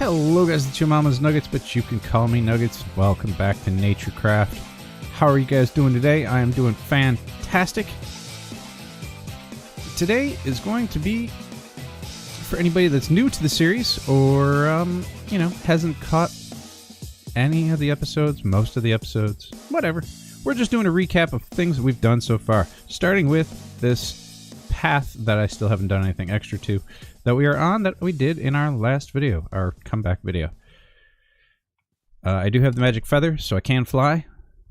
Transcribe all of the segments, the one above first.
Hello guys, it's your mama's Nuggets, but you can call me Nuggets. Welcome back to NatureCraft. How are you guys doing today? I am doing fantastic. Today is going to be for anybody that's new to the series or, hasn't caught any of the episodes, most of the episodes, whatever. We're just doing a recap of things that we've done so far, starting with this path that I still haven't done anything extra to, that we are on, that we did in our last video, our comeback video. I do have the magic feather, so I can fly.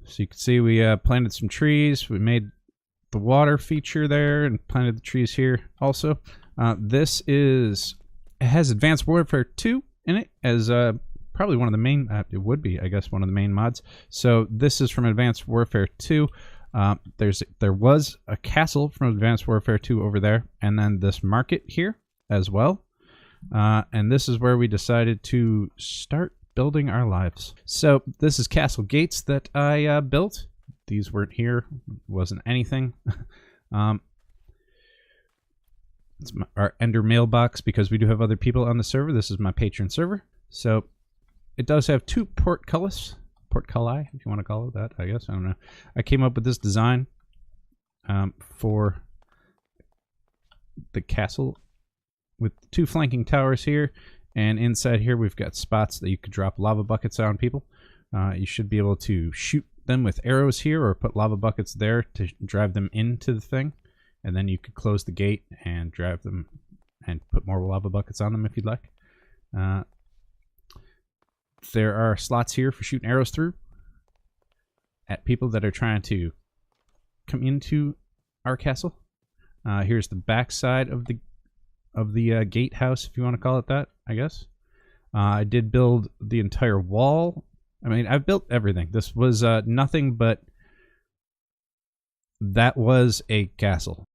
So you can see we planted some trees. We made the water feature there and planted the trees here also. This has Advanced Warfare 2 in it as probably one of the main, it would be, I guess, one of the main mods. So this is from Advanced Warfare 2. There was a castle from Advanced Warfare 2 over there, and then this market here as well. And this is where we decided to start building our lives. So this is Castle Gates that I built. These weren't here, wasn't anything. It's our Ender mailbox because we do have other people on the server. This is my patron server. So it does have two portcullis, if you want to call it that, I guess. I don't know. I came up with this design for the castle with two flanking towers here, and inside here we've got spots that you could drop lava buckets on people. You should be able to shoot them with arrows here or put lava buckets there to drive them into the thing, and then you could close the gate and drive them and put more lava buckets on them if you'd like. There are slots here for shooting arrows through at people that are trying to come into our castle. Here's the back side of the gatehouse, if you want to call it that, I guess. I did build the entire wall. I mean, I've built everything. This was nothing but that was a castle.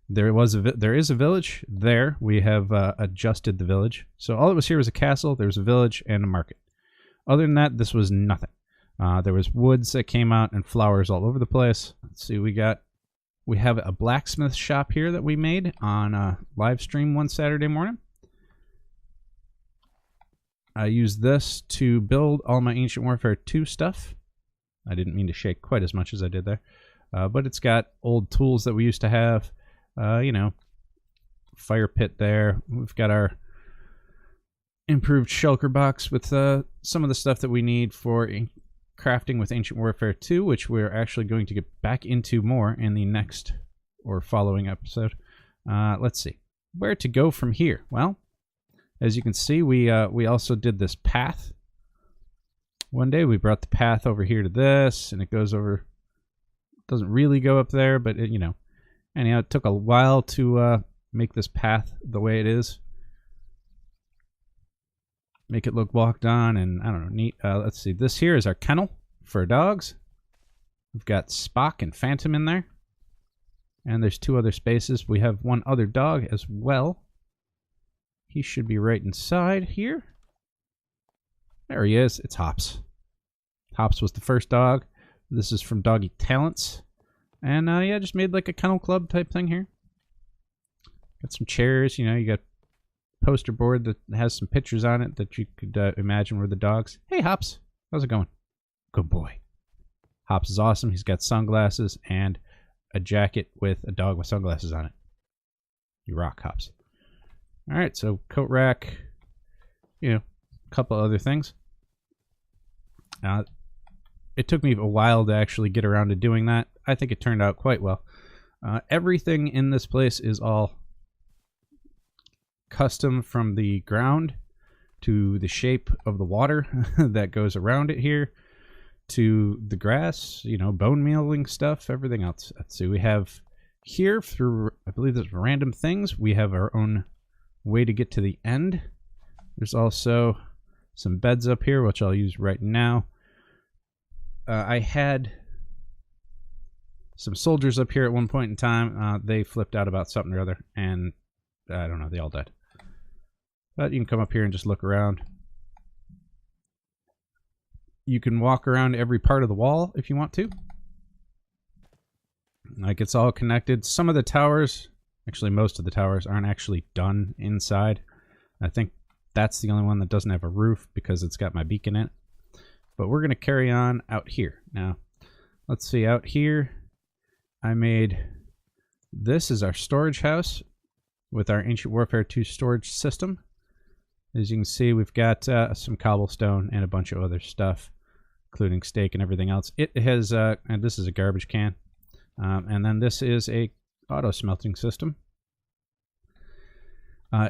There is a village there. We have adjusted the village. So all that was here was a castle. There was a village and a market. Other than that, this was nothing. There was woods that came out and flowers all over the place. Let's see, we have a blacksmith shop here that we made on a live stream one Saturday morning. I used this to build all my Ancient Warfare 2 stuff. I didn't mean to shake quite as much as I did there. But it's got old tools that we used to have. Fire pit there. We've got our improved shulker box with some of the stuff that we need for crafting with Ancient Warfare 2, which we're actually going to get back into more in the next or following episode. Let's see. Where to go from here? Well, as you can see, we also did this path. One day we brought the path over here to this, and it goes over. Doesn't really go up there, but anyhow, it took a while to make this path the way it is. Make it look walked on and, I don't know, neat. Let's see. This here is our kennel for dogs. We've got Spock and Phantom in there. And there's two other spaces. We have one other dog as well. He should be right inside here. There he is. It's Hops. Hops was the first dog. This is from Doggy Talents. And, yeah, just made like a kennel club type thing here. Got some chairs, you got poster board that has some pictures on it that you could imagine were the dogs. Hey, Hops. How's it going? Good boy. Hops is awesome. He's got sunglasses and a jacket with a dog with sunglasses on it. You rock, Hops. All right, so coat rack, a couple other things. It took me a while to actually get around to doing that. I think it turned out quite well. Everything in this place is all custom, from the ground to the shape of the water that goes around it here to the grass, bone mealing stuff, everything else. Let's see, we have here through, I believe there's random things, we have our own way to get to the end. There's also some beds up here, which I'll use right now. I had some soldiers up here at one point in time. They flipped out about something or other, and I don't know, they all died. But you can come up here and just look around. You can walk around every part of the wall if you want to. Like, it's all connected. Some of the towers, actually most of the towers, aren't actually done inside. I think that's the only one that doesn't have a roof because it's got my beacon in it. But we're going to carry on out here. Now, let's see. Out here, I made... This is our storage house with our Ancient Warfare 2 storage system. As you can see, we've got some cobblestone and a bunch of other stuff, including steak and everything else. It has, and this is a garbage can. And then this is a auto smelting system.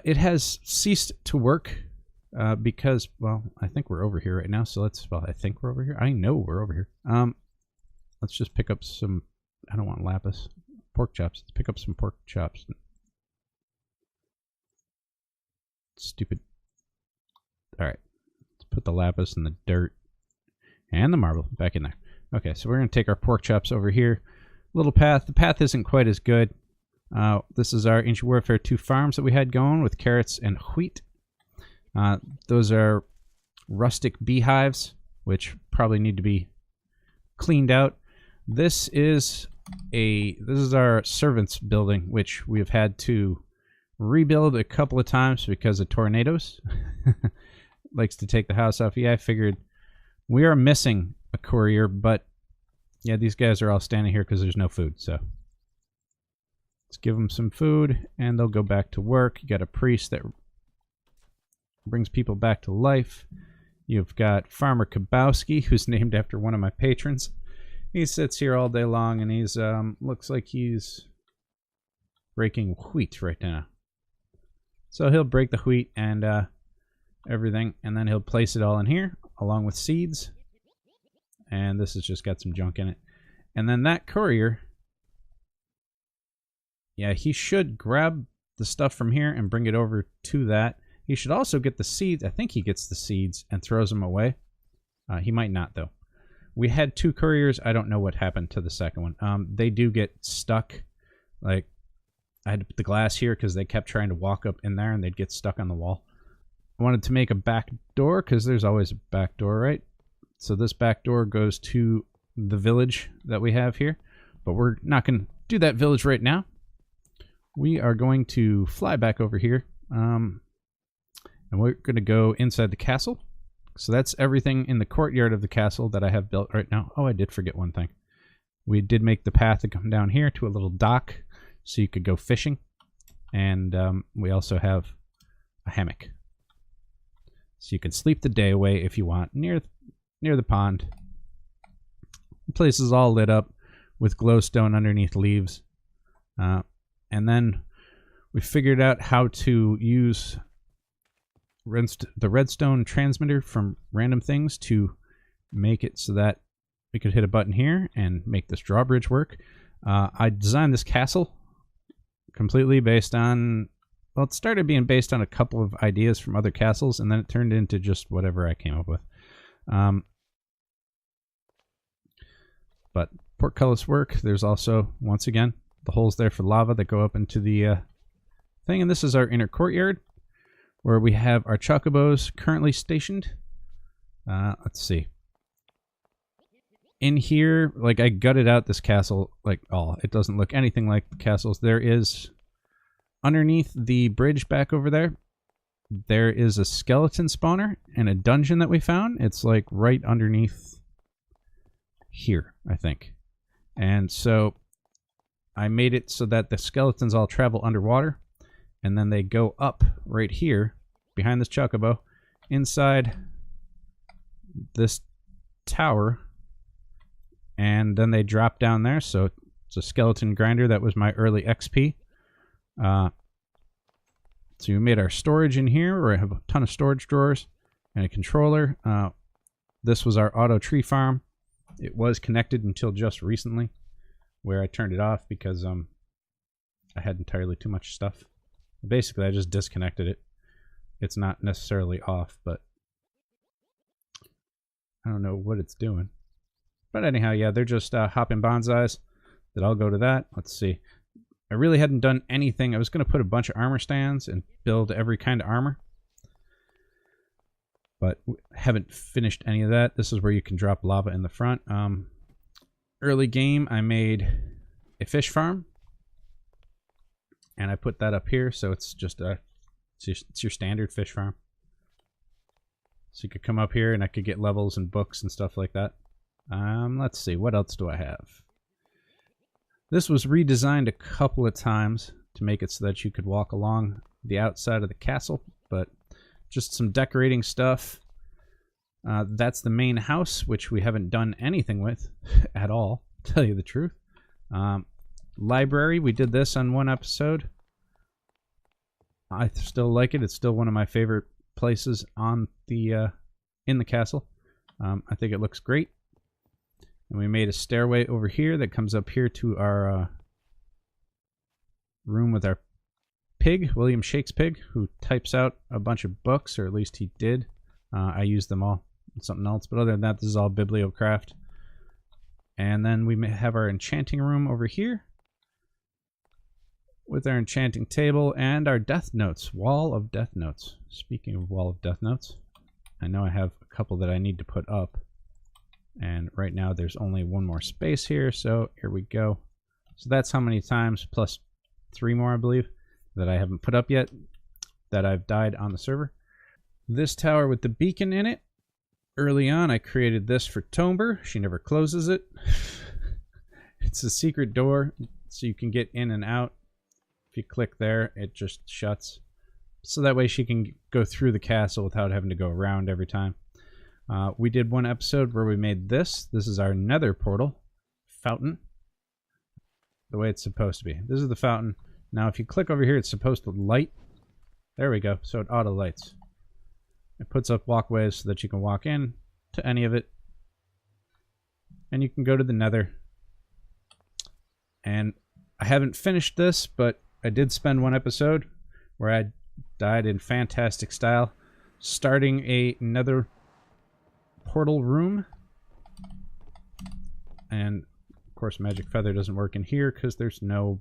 It has ceased to work because, well, I think we're over here right now. So let's, well, I think we're over here. I know we're over here. Let's just pick up some, I don't want lapis, pork chops. Let's pick up some pork chops. Stupid. All right. Let's put the lapis and the dirt and the marble back in there. Okay, so we're going to take our pork chops over here. Little path. The path isn't quite as good. This is our Ancient Warfare 2 farms that we had going with carrots and wheat. Those are rustic beehives, which probably need to be cleaned out. This is our servants building, which we've had to rebuild a couple of times because of tornadoes. Likes to take the house off. Yeah, I figured we are missing a courier, but yeah, these guys are all standing here because there's no food, so let's give them some food and they'll go back to work. You got a priest that brings people back to life. You've got Farmer Kabowski, who's named after one of my patrons. He sits here all day long and he's looks like he's breaking wheat right now. So he'll break the wheat and everything, and then he'll place it all in here along with seeds. And this has just got some junk in it. And then that courier, yeah, he should grab the stuff from here and bring it over to that. He should also get the seeds. I think he gets the seeds and throws them away. He might not, though. We had 2 couriers. I don't know what happened to the second one. They do get stuck. Like, I had to put the glass here because they kept trying to walk up in there and they'd get stuck on the wall. I wanted to make a back door because there's always a back door, right? So this back door goes to the village that we have here. But we're not going to do that village right now. We are going to fly back over here. And we're going to go inside the castle. So that's everything in the courtyard of the castle that I have built right now. Oh, I did forget one thing. We did make the path to come down here to a little dock so you could go fishing. And we also have a hammock. So you can sleep the day away if you want near the pond. The place is all lit up with glowstone underneath leaves. And then we figured out how to use the redstone transmitter from random things to make it so that we could hit a button here and make this drawbridge work. I designed this castle completely based on, well, it started being based on a couple of ideas from other castles, and then it turned into just whatever I came up with. But portcullis work. There's also, once again, the holes there for lava that go up into the thing. And this is our inner courtyard where we have our chocobos currently stationed. Let's see. In here, like, I gutted out this castle, like, it doesn't look anything like the castles. There is, underneath the bridge back over there, there is a skeleton spawner and a dungeon that we found. It's, like, right underneath here, I think. And so I made it so that the skeletons all travel underwater, and then they go up right here behind this chocobo inside this tower, and then they drop down there. So it's a skeleton grinder. That was my early XP. So we made our storage in here where I have a ton of storage drawers and a controller. This was our auto tree farm. It was connected until just recently, where I turned it off because I had entirely too much stuff. Basically, I just disconnected it. It's not necessarily off, but I don't know what it's doing. But anyhow, yeah, they're just hopping bonsais that I'll go to that. Let's see. I really hadn't done anything. I was going to put a bunch of armor stands and build every kind of armor, but haven't finished any of that. This is where you can drop lava in the front. Early game, I made a fish farm. And I put that up here, so it's just it's your standard fish farm. So you could come up here and I could get levels and books and stuff like that. Let's see, what else do I have? This was redesigned a couple of times to make it so that you could walk along the outside of the castle, but just some decorating stuff. That's the main house, which we haven't done anything with at all, to tell you the truth. Library, we did this on one episode. I still like it. It's still one of my favorite places on the in the castle. I think it looks great. And we made a stairway over here that comes up here to our room with our pig, William Shakespeare pig, who types out a bunch of books, or at least he did. I use them all in something else, but other than that, this is all Bibliocraft. And then we have our enchanting room over here with our enchanting table and our death notes, wall of death notes. Speaking of wall of death notes, I know I have a couple that I need to put up, and right now there's only one more space here, so here we go. So that's how many times, plus 3 more I believe, that I haven't put up yet, that I've died on the server. This tower with the beacon in it, early on I created this for Tomber. She never closes it. It's a secret door, so you can get in and out. If you click there, it just shuts. So that way she can go through the castle without having to go around every time. We did one episode where we made this. This is our nether portal fountain. The way it's supposed to be. This is the fountain. Now if you click over here, it's supposed to light. There we go. So it auto lights. It puts up walkways so that you can walk in to any of it. And you can go to the nether. And I haven't finished this, but I did spend one episode where I died in fantastic style, starting a nether portal room. And of course magic feather doesn't work in here because there's no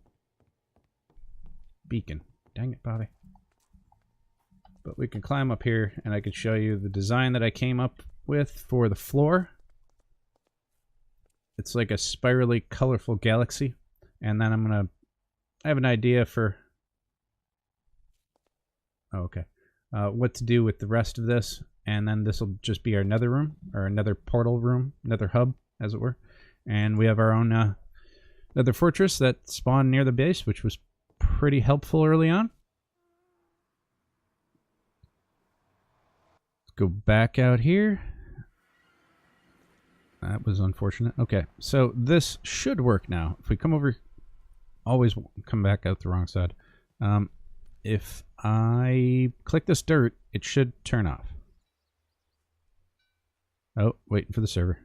beacon. Dang it, Bobby. But we can climb up here and I can show you the design that I came up with for the floor. It's like a spirally colorful galaxy. And then I have an idea for what to do with the rest of this. And then this will just be our nether room, or another portal room, nether hub, as it were. And we have our own nether fortress that spawned near the base, which was pretty helpful early on. Let's go back out here. That was unfortunate. Okay, so this should work now. If we come over, always come back out the wrong side. If I click this dirt, it should turn off. Oh, waiting for the server.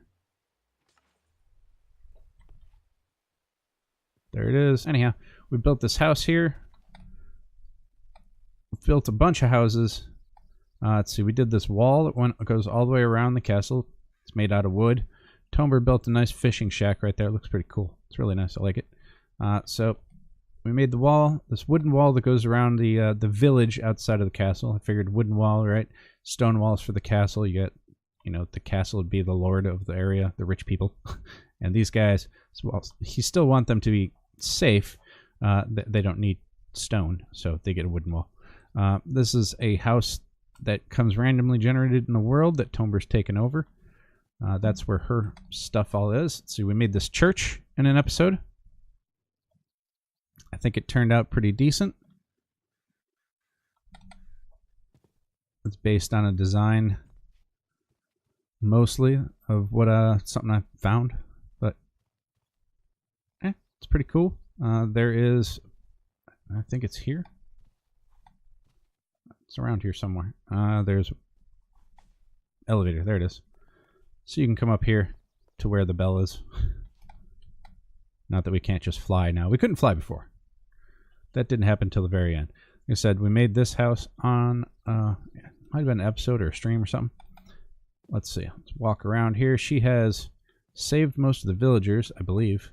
There it is. Anyhow, we built this house here. We built a bunch of houses. Let's see, we did this wall that goes all the way around the castle. It's made out of wood. Tomber built a nice fishing shack right there. It looks pretty cool. It's really nice. I like it. So we made the wall, this wooden wall that goes around the village outside of the castle. I figured wooden wall, right? Stone walls for the castle. You get, you know, the castle would be the lord of the area, the rich people. And these guys, well, you still want them to be safe. They don't need stone, so they get a wooden wall. This is a house that comes randomly generated in the world that Tomber's taken over. That's where her stuff all is. See, we made this church in an episode. I think it turned out pretty decent. It's based on a design mostly of what something I found, but it's pretty cool. There is, I think it's here. It's around here somewhere. There's elevator. There it is. So you can come up here to where the bell is. Not that we can't just fly now. We couldn't fly before. That didn't happen until the very end. Like I said, we made this house on, might have been an episode or a stream or something. Let's see. Let's walk around here. She has saved most of the villagers, I believe.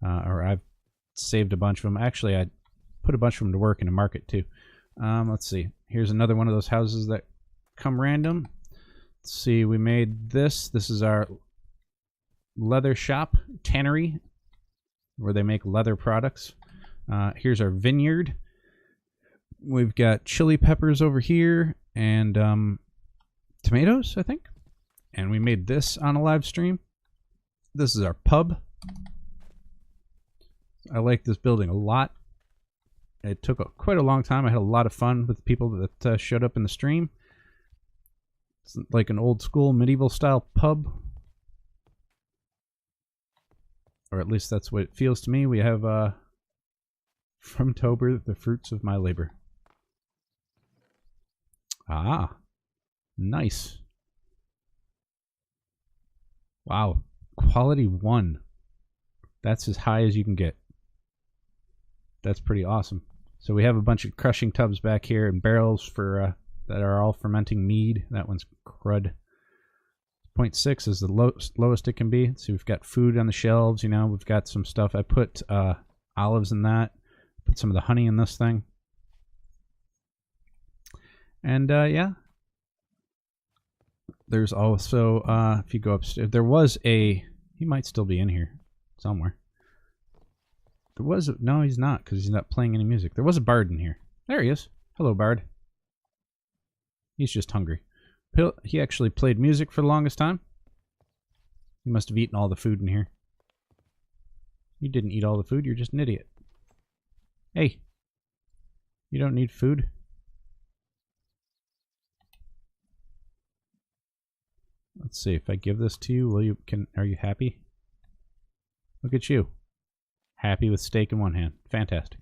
Or I've saved a bunch of them. Actually, I put a bunch of them to work in a market too. Let's see. Here's another one of those houses that come random. Let's see. We made this. This is our leather shop, tannery. where they make leather products. Here's our vineyard. We've got chili peppers over here and tomatoes, I think. And we made this on a live stream. This is our pub. I like this building a lot. It took quite a long time. I had a lot of fun with people that showed up in the stream. It's like an old school medieval style pub. Or at least that's what it feels to me. We have from Tober, the fruits of my labor. Ah, nice. Wow, quality 1. That's as high as you can get. That's pretty awesome. So we have a bunch of crushing tubs back here and barrels for that are all fermenting mead. That one's crud. 0.6 is the lowest it can be. So we've got food on the shelves. You know, we've got some stuff. I put olives in that. Put some of the honey in this thing. And yeah, there's also if you go upstairs, there was he might still be in here somewhere. There was no, he's not, because he's not playing any music. There was a bard in here. There he is. Hello, bard. He's just hungry. He actually played music for the longest time. He must have eaten all the food in here. You didn't eat all the food. You're just an idiot. Hey, you don't need food. Let's see, if I give this to you, are you happy? Look at you. Happy with steak in one hand. Fantastic.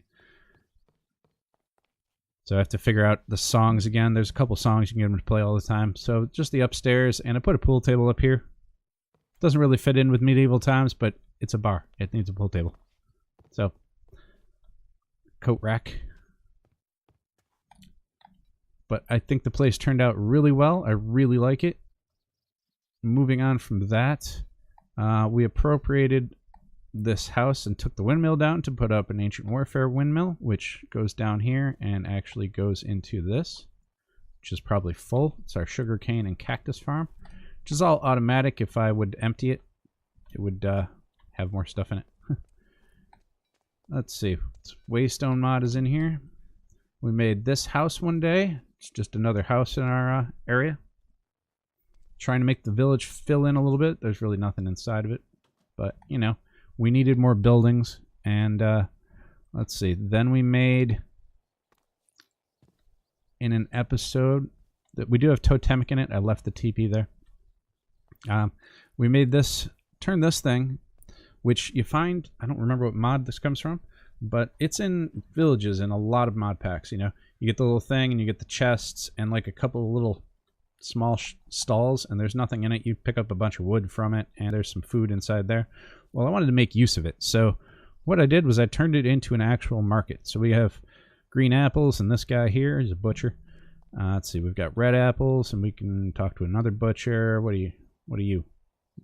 So I have to figure out the songs again. There's a couple songs you can get them to play all the time. So just the upstairs, and I put a pool table up here. Doesn't really fit in with medieval times, but it's a bar. It needs a pool table. So, coat rack. But I think the place turned out really well. I really like it. Moving on from that, we appropriated this house and took the windmill down to put up an ancient warfare windmill, which goes down here and actually goes into this, which is probably full. It's our sugarcane and cactus farm, which is all automatic. If I would empty it, it would have more stuff in it. Let's see. Waystone mod is in here. We made this house one day. It's just another house in our area. Trying to make the village fill in a little bit. There's really nothing inside of it, but you know, we needed more buildings. And let's see. Then we made in an episode that we do have totemic in it. I left the TP there. We made this, turn this thing, which you find, I don't remember what mod this comes from, but it's in villages in a lot of mod packs. You know, you get the little thing and you get the chests and like a couple of little small stalls, and there's nothing in it. You pick up a bunch of wood from it and there's some food inside there. Well, I wanted to make use of it, so what I did was I turned it into an actual market. So we have green apples, and this guy here is a butcher. Let's see, we've got red apples, and we can talk to another butcher. What are you?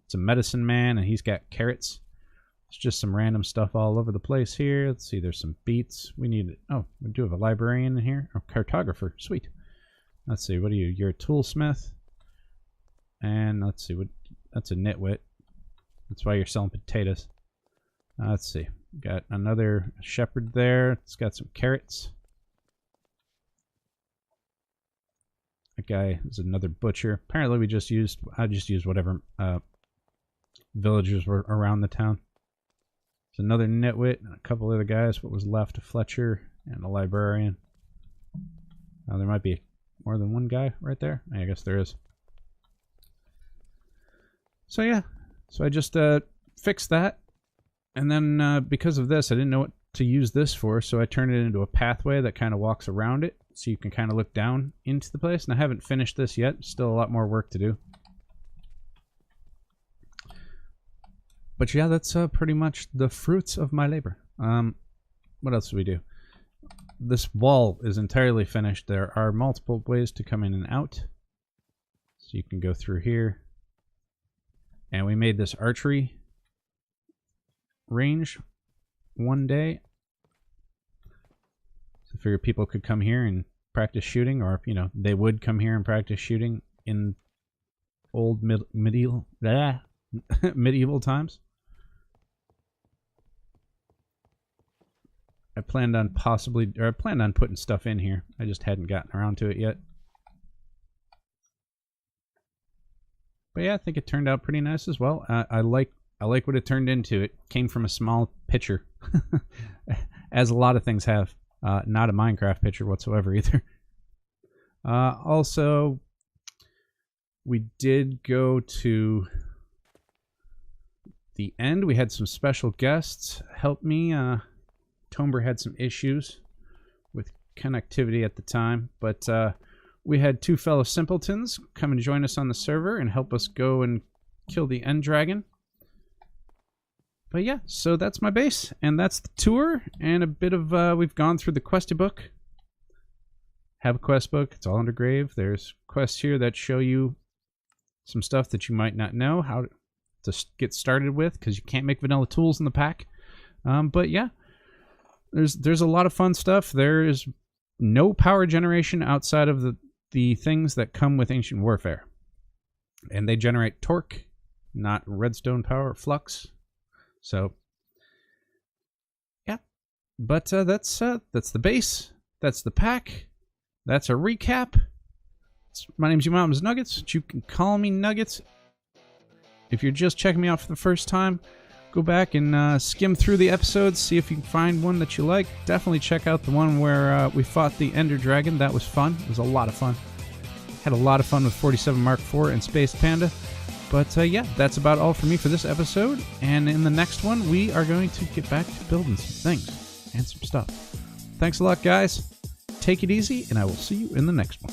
It's a medicine man, and he's got carrots. It's just some random stuff all over the place here. Let's see, there's some beets. We do have a librarian in here. Or cartographer, sweet. Let's see, what are you? You're a toolsmith. And let's see, that's a nitwit. That's why you're selling potatoes. Let's see, got another shepherd there. It's got some carrots. That guy is another butcher. Apparently I just used whatever villagers were around the town. There's another nitwit and a couple other guys. What was left? A Fletcher and a librarian. There might be more than one guy right there. I guess there is. So yeah, so I just fixed that, and then because of this, I didn't know what to use this for, so I turned it into a pathway that kind of walks around it, so you can kind of look down into the place. And I haven't finished this yet. Still a lot more work to do. But yeah, that's pretty much the fruits of my labor. What else do we do? This wall is entirely finished. There are multiple ways to come in and out. So you can go through here. And we made this archery range one day. So I figured people could come here and practice shooting, or, you know, they would come here and practice shooting in old medieval times. I planned on putting stuff in here. I just hadn't gotten around to it yet. But yeah, I think it turned out pretty nice as well. I like what it turned into. It came from a small pitcher, as a lot of things have. Not a Minecraft pitcher whatsoever either. Also, we did go to the end. We had some special guests help me. Tomber had some issues with connectivity at the time, but we had two fellow simpletons come and join us on the server and help us go and kill the end dragon. But yeah, so that's my base, and that's the tour, and a bit of, we've gone through the questy book. Have a quest book, it's all under grave. There's quests here that show you some stuff that you might not know how to get started with, because you can't make vanilla tools in the pack. But yeah, there's a lot of fun stuff. There is no power generation outside of the things that come with Ancient Warfare. And they generate torque, not redstone power or flux. So, yeah. But that's the base. That's the pack. That's a recap. My name's Mountains Nuggets, but you can call me Nuggets. If you're just checking me out for the first time, go back and skim through the episodes, see if you can find one that you like. Definitely check out the one where we fought the Ender Dragon. That was fun. It was a lot of fun. Had a lot of fun with 47 Mark IV and Space Panda. But yeah, that's about all for me for this episode. And in the next one, we are going to get back to building some things and some stuff. Thanks a lot, guys. Take it easy, and I will see you in the next one.